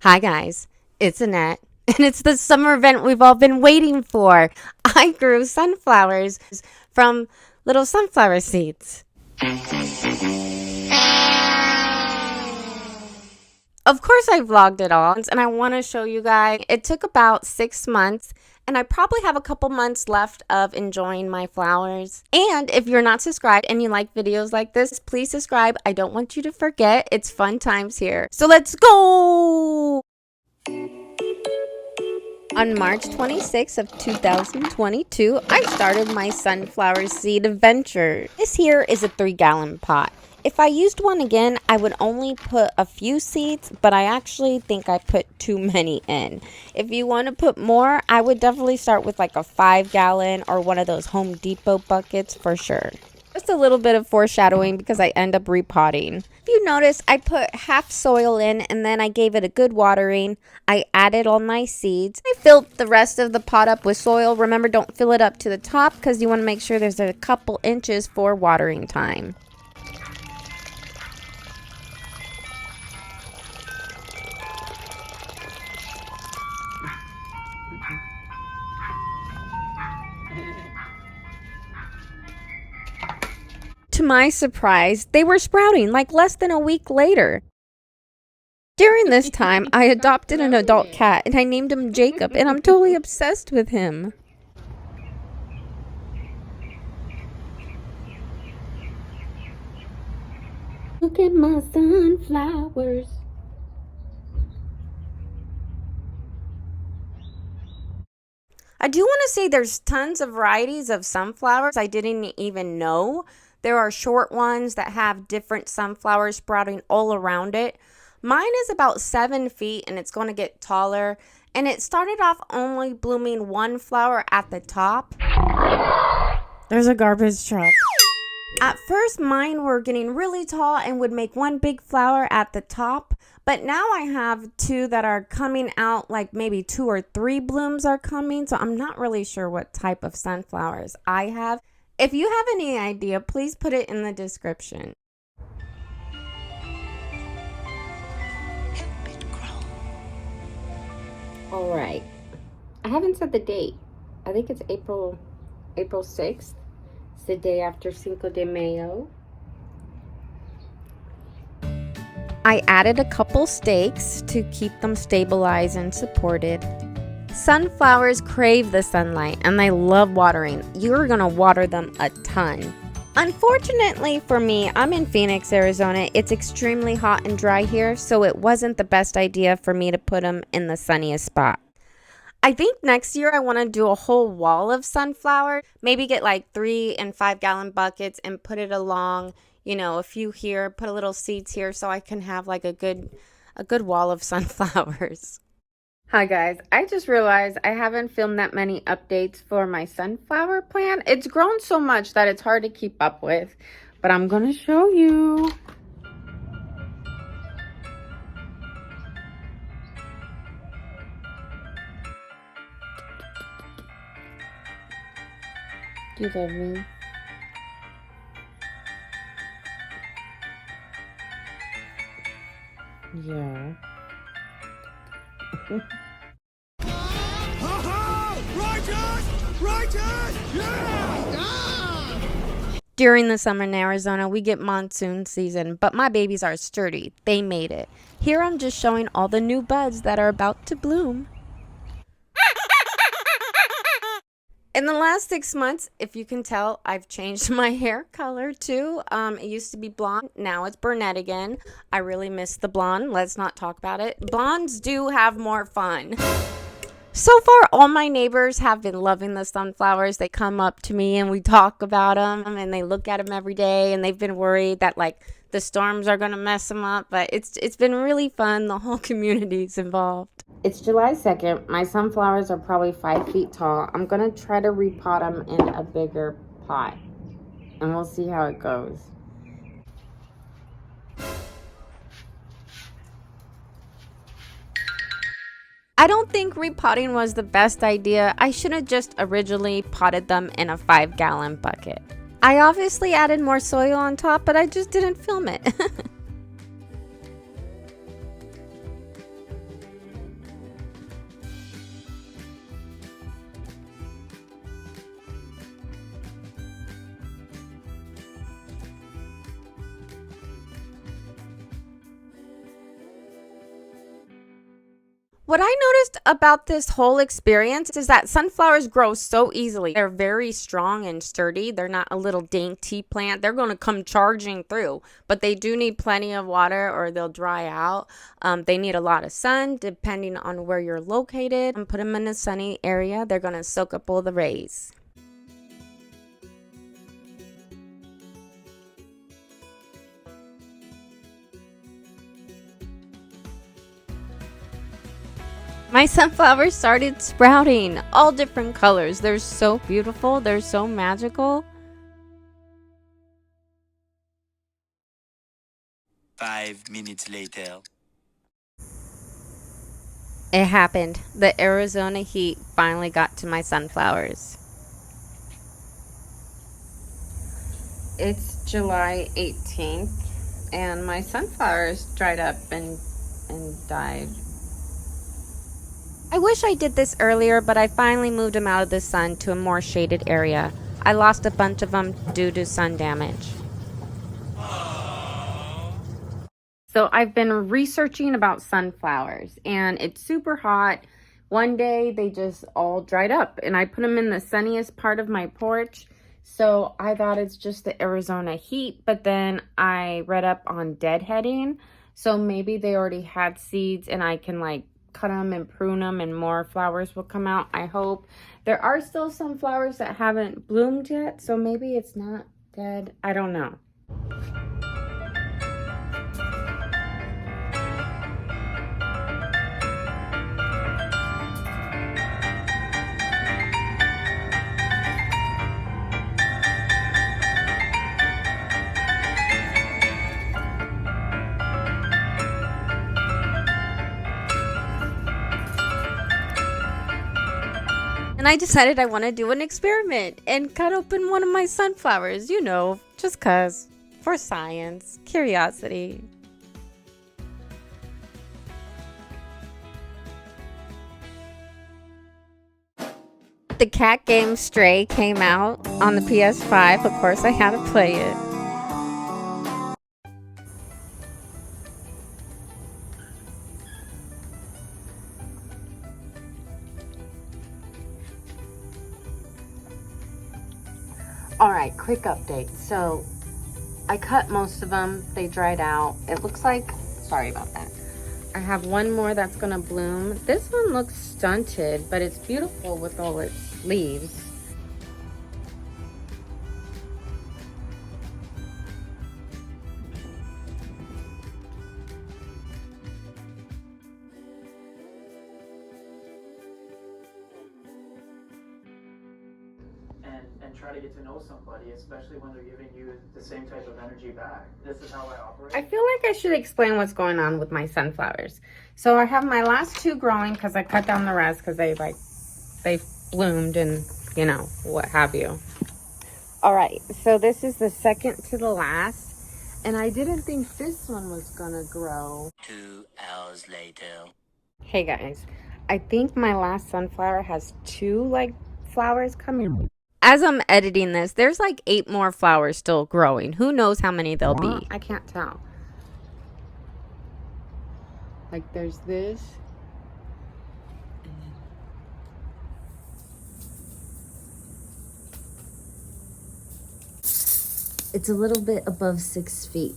Hi guys, it's Annette, and it's the summer event we've all been waiting for. I grew sunflowers from little sunflower seeds. Of course, I vlogged it all, and I want to show you guys. It took about 6 months, and I probably have a couple months left of enjoying my flowers. And if you're not subscribed and you like videos like this, please subscribe. I don't want you to forget. It's fun times here. So let's go! On March 26th of 2022, I started my sunflower seed adventure. This here is a 3-gallon pot. If I used one again, I would only put a few seeds, but I actually think I put too many in. If you want to put more, I would definitely start with like a 5-gallon or one of those Home Depot buckets for sure. Just a little bit of foreshadowing because I end up repotting. If you notice, I put half soil in and then I gave it a good watering. I added all my seeds. I filled the rest of the pot up with soil. Remember, don't fill it up to the top because you want to make sure there's a couple inches for watering time. To my surprise, they were sprouting like less than a week later. During this time, I adopted an adult cat and I named him Jacob, and I'm totally obsessed with him. Look at my sunflowers. I do want to say there's tons of varieties of sunflowers I didn't even know. There are short ones that have different sunflowers sprouting all around it. Mine is about 7 feet and it's going to get taller. And it started off only blooming one flower at the top. There's a garbage truck. At first, mine were getting really tall and would make one big flower at the top. But now I have two that are coming out, like maybe 2 or 3 blooms are coming. So I'm not really sure what type of sunflowers I have. If you have any idea, please put it in the description. Help it grow. All right. I haven't set the date. I think it's April 6th. It's the day after Cinco de Mayo. I added a couple stakes to keep them stabilized and supported. Sunflowers crave the sunlight and they love watering. You're gonna water them a ton. Unfortunately for me, I'm in Phoenix, Arizona. It's extremely hot and dry here, so it wasn't the best idea for me to put them in the sunniest spot. I think next year I want to do a whole wall of sunflower. Maybe get like 3 and 5-gallon buckets and put it along, a few here, put a little seeds here so I can have like a good wall of sunflowers. Hi guys, I just realized I haven't filmed that many updates for my sunflower plant. It's grown so much that it's hard to keep up with, but I'm gonna show you. Do you love me? Yeah. Righteous! Yeah! During the summer in Arizona, we get monsoon season, but my babies are sturdy. They made it. Here I'm just showing all the new buds that are about to bloom. In the last 6 months, if you can tell, I've changed my hair color too. It used to be blonde. Now it's brunette again. I really miss the blonde. Let's not talk about it. Blondes do have more fun. So far, all my neighbors have been loving the sunflowers. They come up to me and we talk about them and they look at them every day, and they've been worried that like the storms are going to mess them up. But it's been really fun. The whole community's involved. It's July 2nd. My sunflowers are probably 5 feet tall. I'm going to try to repot them in a bigger pot, and we'll see how it goes. I don't think repotting was the best idea. I should have just originally potted them in a 5-gallon bucket. I obviously added more soil on top, but I just didn't film it. What I noticed about this whole experience is that sunflowers grow so easily. They're very strong and sturdy. They're not a little dainty plant. They're going to come charging through, but they do need plenty of water or they'll dry out. They need a lot of sun depending on where you're located. And put them in a sunny area. They're going to soak up all the rays. My sunflowers started sprouting, all different colors. They're so beautiful. They're so magical. 5 minutes later. It happened. The Arizona heat finally got to my sunflowers. It's July 18th, and my sunflowers dried up and died. I wish I did this earlier, but I finally moved them out of the sun to a more shaded area. I lost a bunch of them due to sun damage. So I've been researching about sunflowers, and it's super hot. One day they just all dried up, and I put them in the sunniest part of my porch. So I thought it's just the Arizona heat, but then I read up on deadheading. So maybe they already had seeds and I can like cut them and prune them and more flowers will come out. I hope. There are still some flowers that haven't bloomed yet, so maybe it's not dead. I don't know. And I decided I want to do an experiment and cut open one of my sunflowers, you know, just 'cause. For science, curiosity. The cat game Stray came out on the PS5. Of course, I had to play it. All right, quick update. So I cut most of them. They dried out. It looks like, sorry about that. I have one more that's gonna bloom. This one looks stunted, but it's beautiful with all its leaves. And try to get to know somebody, especially when they're giving you the same type of energy back. This is how I operate. I feel like I should explain what's going on with my sunflowers. So I have my last two growing because I cut down the rest because they bloomed and, you know, what have you. All right, so this is the second to the last, and I didn't think this one was gonna grow. 2 hours later. Hey guys, I think my last sunflower has two like flowers coming. As I'm editing this, there's like 8 more flowers still growing. Who knows how many there'll be? I can't tell. Like there's this. It's a little bit above 6 feet.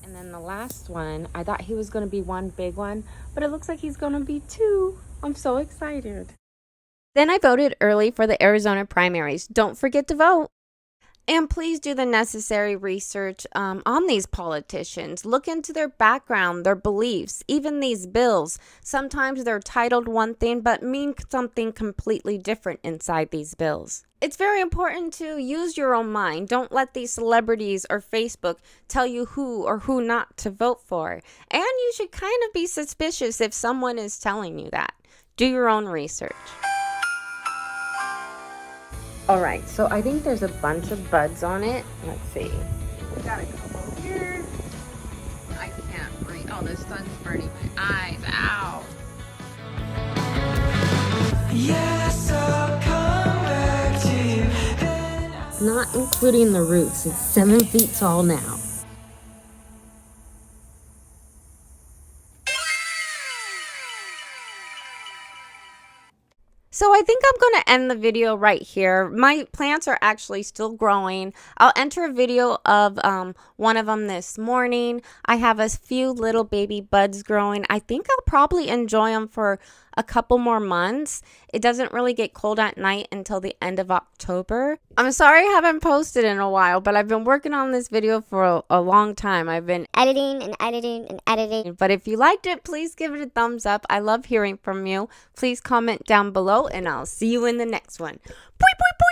And then the last one, I thought he was going to be one big one, but it looks like he's going to be 2. I'm so excited. Then I voted early for the Arizona primaries. Don't forget to vote. And please do the necessary research on these politicians. Look into their background, their beliefs, even these bills. Sometimes they're titled one thing but mean something completely different inside these bills. It's very important to use your own mind. Don't let these celebrities or Facebook tell you who or who not to vote for. And you should kind of be suspicious if someone is telling you that. Do your own research. All right, so I think there's a bunch of buds on it. Let's see. We got a couple here. I can't breathe. Oh, the sun's burning my eyes. Ow. Yes, I'll come back to you. Not including the roots. It's 7 feet tall now. So I think I'm going to end the video right here. My plants are actually still growing. I'll enter a video of one of them this morning. I have a few little baby buds growing. I think I'll probably enjoy them for a couple more months. It doesn't really get cold at night until the end of October. I'm sorry I haven't posted in a while, but I've been working on this video for a long time. I've been editing and editing and editing. But if you liked it, please give it a thumbs up. I love hearing from you. Please comment down below, and I'll see you in the next one. Boy, boy, boy.